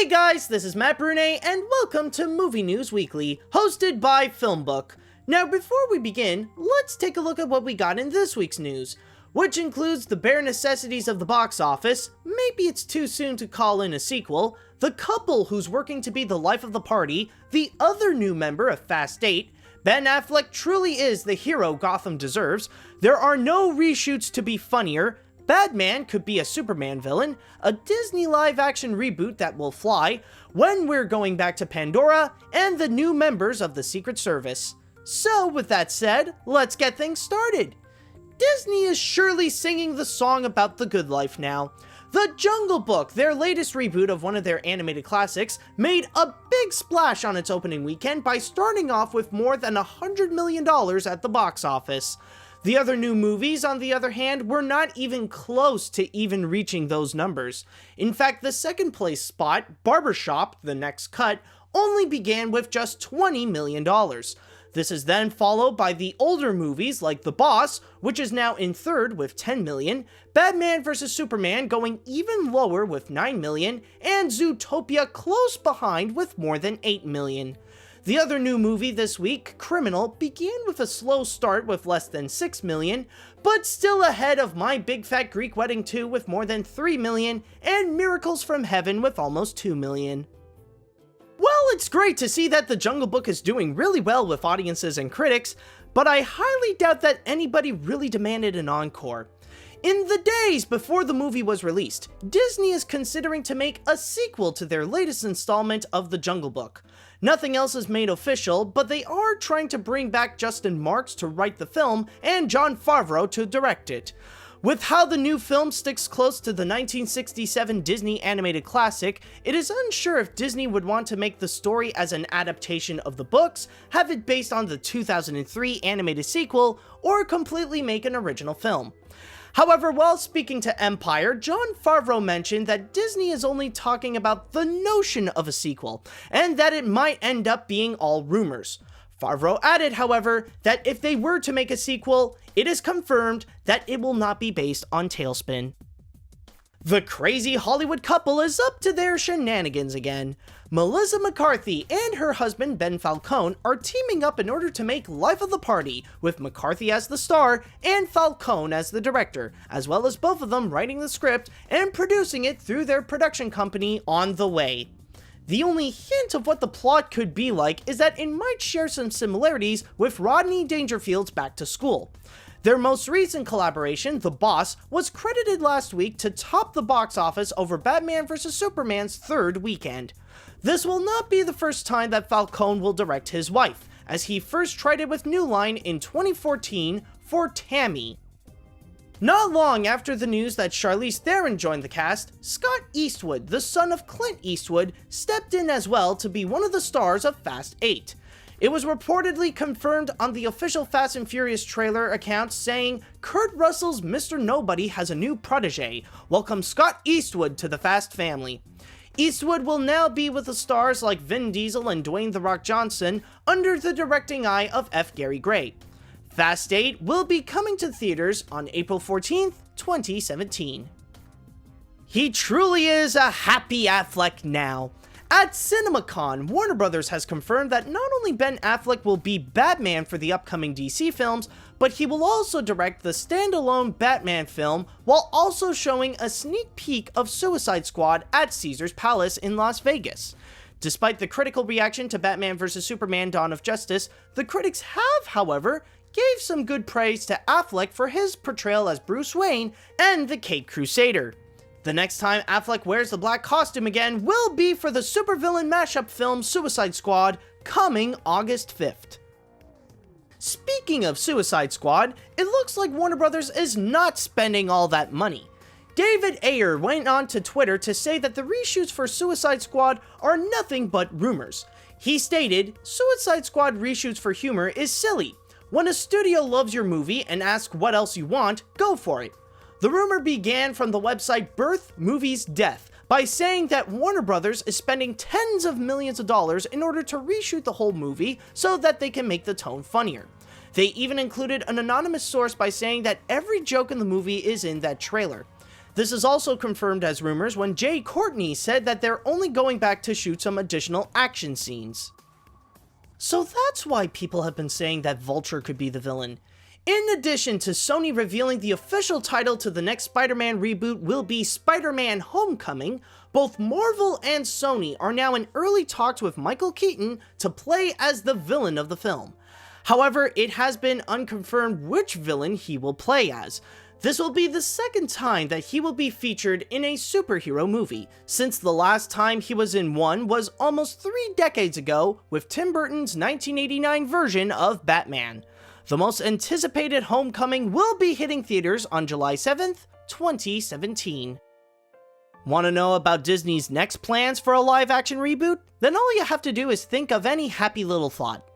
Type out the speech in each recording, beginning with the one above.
Hey guys, this is Matt Brunet, and welcome to Movie News Weekly, hosted by Filmbook. Now, before we begin, let's take a look at what we got in this week's news, which includes the bare necessities of the box office, maybe it's too soon to call in a sequel, the couple who's working to be the life of the party, the other new member of Fast 8, Ben Affleck truly is the hero Gotham deserves, there are no reshoots to be funnier, Batman could be a Superman villain, a Disney live-action reboot that will fly, when we're going back to Pandora, and the new members of the Secret Service. So, with that said, let's get things started. Disney is surely singing the song about the good life now. The Jungle Book, their latest reboot of one of their animated classics, made a big splash on its opening weekend by starting off with more than $100 million at the box office. The other new movies, on the other hand, were not even close to even reaching those numbers. In fact, the second place spot, Barbershop, The Next Cut, only began with just $20 million. This is then followed by the older movies like The Boss, which is now in third with $10 million, Batman vs. Superman going even lower with $9 million, and Zootopia close behind with more than $8 million. The other new movie this week, Criminal, began with a slow start with less than $6 million, but still ahead of My Big Fat Greek Wedding 2 with more than $3 million, and Miracles from Heaven with almost $2 million. Well, it's great to see that The Jungle Book is doing really well with audiences and critics, but I highly doubt that anybody really demanded an encore. In the days before the movie was released, Disney is considering to make a sequel to their latest installment of The Jungle Book. Nothing else is made official, but they are trying to bring back Justin Marks to write the film and Jon Favreau to direct it. With how the new film sticks close to the 1967 Disney animated classic, it is unsure if Disney would want to make the story as an adaptation of the books, have it based on the 2003 animated sequel, or completely make an original film. However, while speaking to Empire, Jon Favreau mentioned that Disney is only talking about the notion of a sequel, and that it might end up being all rumors. Favreau added, however, that if they were to make a sequel, it is confirmed that it will not be based on TaleSpin. The crazy Hollywood couple is up to their shenanigans again. Melissa McCarthy and her husband Ben Falcone are teaming up in order to make Life of the Party, with McCarthy as the star and Falcone as the director, as well as both of them writing the script and producing it through their production company On the Way. The only hint of what the plot could be like is that it might share some similarities with Rodney Dangerfield's Back to School. Their most recent collaboration, The Boss, was credited last week to top the box office over Batman vs. Superman's third weekend. This will not be the first time that Falcone will direct his wife, as he first tried it with New Line in 2014 for Tammy. Not long after the news that Charlize Theron joined the cast, Scott Eastwood, the son of Clint Eastwood, stepped in as well to be one of the stars of Fast 8. It was reportedly confirmed on the official Fast and Furious trailer account saying, Kurt Russell's Mr. Nobody has a new protege. Welcome Scott Eastwood to the Fast family. Eastwood will now be with the stars like Vin Diesel and Dwayne The Rock Johnson under the directing eye of F. Gary Gray. Fast 8 will be coming to theaters on April 14th, 2017. He truly is a happy Affleck now. At CinemaCon, Warner Bros. Has confirmed that not only Ben Affleck will be Batman for the upcoming DC films, but he will also direct the standalone Batman film, while also showing a sneak peek of Suicide Squad at Caesars Palace in Las Vegas. Despite the critical reaction to Batman vs. Superman: Dawn of Justice, the critics have, however, gave some good praise to Affleck for his portrayal as Bruce Wayne and the Caped Crusader. The next time Affleck wears the black costume again will be for the supervillain mashup film Suicide Squad, coming August 5th. Speaking of Suicide Squad, it looks like Warner Bros. Is not spending all that money. David Ayer went on to Twitter to say that the reshoots for Suicide Squad are nothing but rumors. He stated, Suicide Squad reshoots for humor is silly. When a studio loves your movie and asks what else you want, go for it. The rumor began from the website Birth Movies Death by saying that Warner Bros. Is spending tens of millions of dollars in order to reshoot the whole movie so that they can make the tone funnier. They even included an anonymous source by saying that every joke in the movie is in that trailer. This is also confirmed as rumors when Jai Courtney said that they're only going back to shoot some additional action scenes. So that's why people have been saying that Vulture could be the villain. In addition to Sony revealing the official title to the next Spider-Man reboot will be Spider-Man Homecoming, both Marvel and Sony are now in early talks with Michael Keaton to play as the villain of the film. However, it has been unconfirmed which villain he will play as. This will be the second time that he will be featured in a superhero movie, since the last time he was in one was almost 3 decades ago with Tim Burton's 1989 version of Batman. The most anticipated Homecoming will be hitting theaters on July 7th, 2017. Want to know about Disney's next plans for a live-action reboot? Then all you have to do is think of any happy little thought.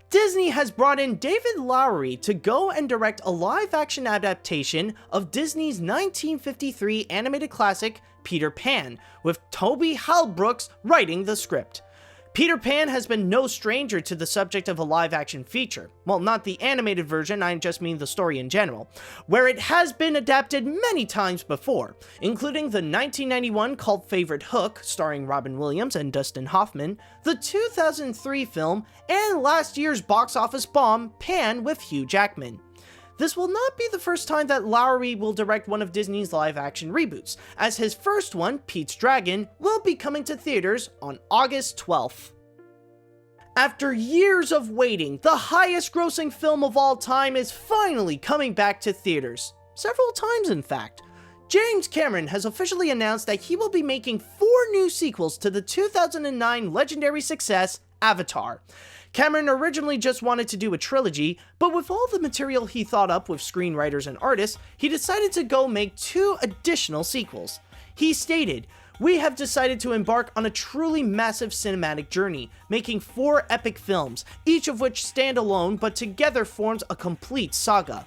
Disney has brought in David Lowery to go and direct a live-action adaptation of Disney's 1953 animated classic, Peter Pan, with Toby Halbrooks writing the script. Peter Pan has been no stranger to the subject of a live-action feature. Well, not the animated version, I just mean the story in general, where it has been adapted many times before, including the 1991 cult favorite Hook, starring Robin Williams and Dustin Hoffman, the 2003 film, and last year's box office bomb, Pan with Hugh Jackman. This will not be the first time that Lowery will direct one of Disney's live-action reboots, as his first one, Pete's Dragon, will be coming to theaters on August 12th. After years of waiting, the highest-grossing film of all time is finally coming back to theaters. Several times, in fact. James Cameron has officially announced that he will be making 4 new sequels to the 2009 legendary success, Avatar. Cameron originally just wanted to do a trilogy, but with all the material he thought up with screenwriters and artists, he decided to go make 2 additional sequels. He stated, "We have decided to embark on a truly massive cinematic journey, making 4 epic films, each of which stand alone but together forms a complete saga.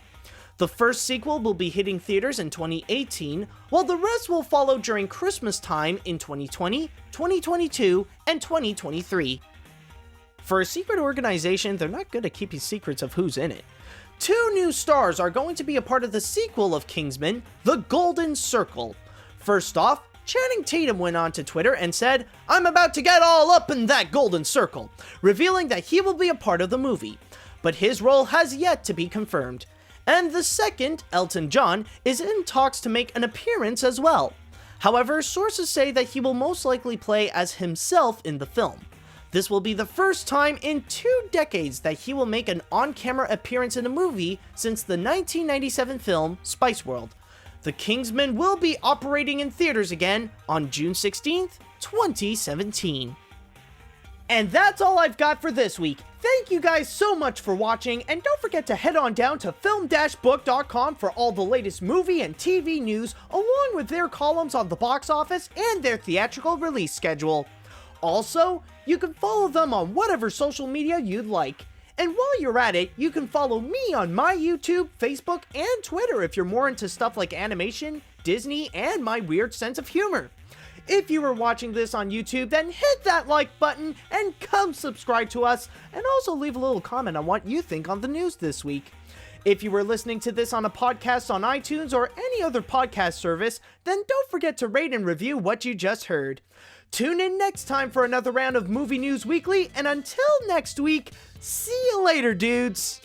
The first sequel will be hitting theaters in 2018, while the rest will follow during Christmas time in 2020, 2022, and 2023. For a secret organization, they're not good at keeping secrets of who's in it. 2 new stars are going to be a part of the sequel of Kingsman, The Golden Circle. First off, Channing Tatum went on to Twitter and said, "I'm about to get all up in that golden circle," revealing that he will be a part of the movie. But his role has yet to be confirmed. And the second, Elton John, is in talks to make an appearance as well. However, sources say that he will most likely play as himself in the film. This will be the first time in 2 decades that he will make an on-camera appearance in a movie since the 1997 film Spice World. The Kingsman will be operating in theaters again on June 16th, 2017. And that's all I've got for this week. Thank you guys so much for watching, and don't forget to head on down to film-book.com for all the latest movie and TV news, along with their columns on the box office and their theatrical release schedule. Also, you can follow them on whatever social media you'd like. And while you're at it, you can follow me on my YouTube, Facebook, and Twitter if you're more into stuff like animation, Disney, and my weird sense of humor. If you were watching this on YouTube, then hit that like button and come subscribe to us, and also leave a little comment on what you think on the news this week. If you were listening to this on a podcast on iTunes or any other podcast service, then don't forget to rate and review what you just heard. Tune in next time for another round of Movie News Weekly, and until next week, see you later, dudes!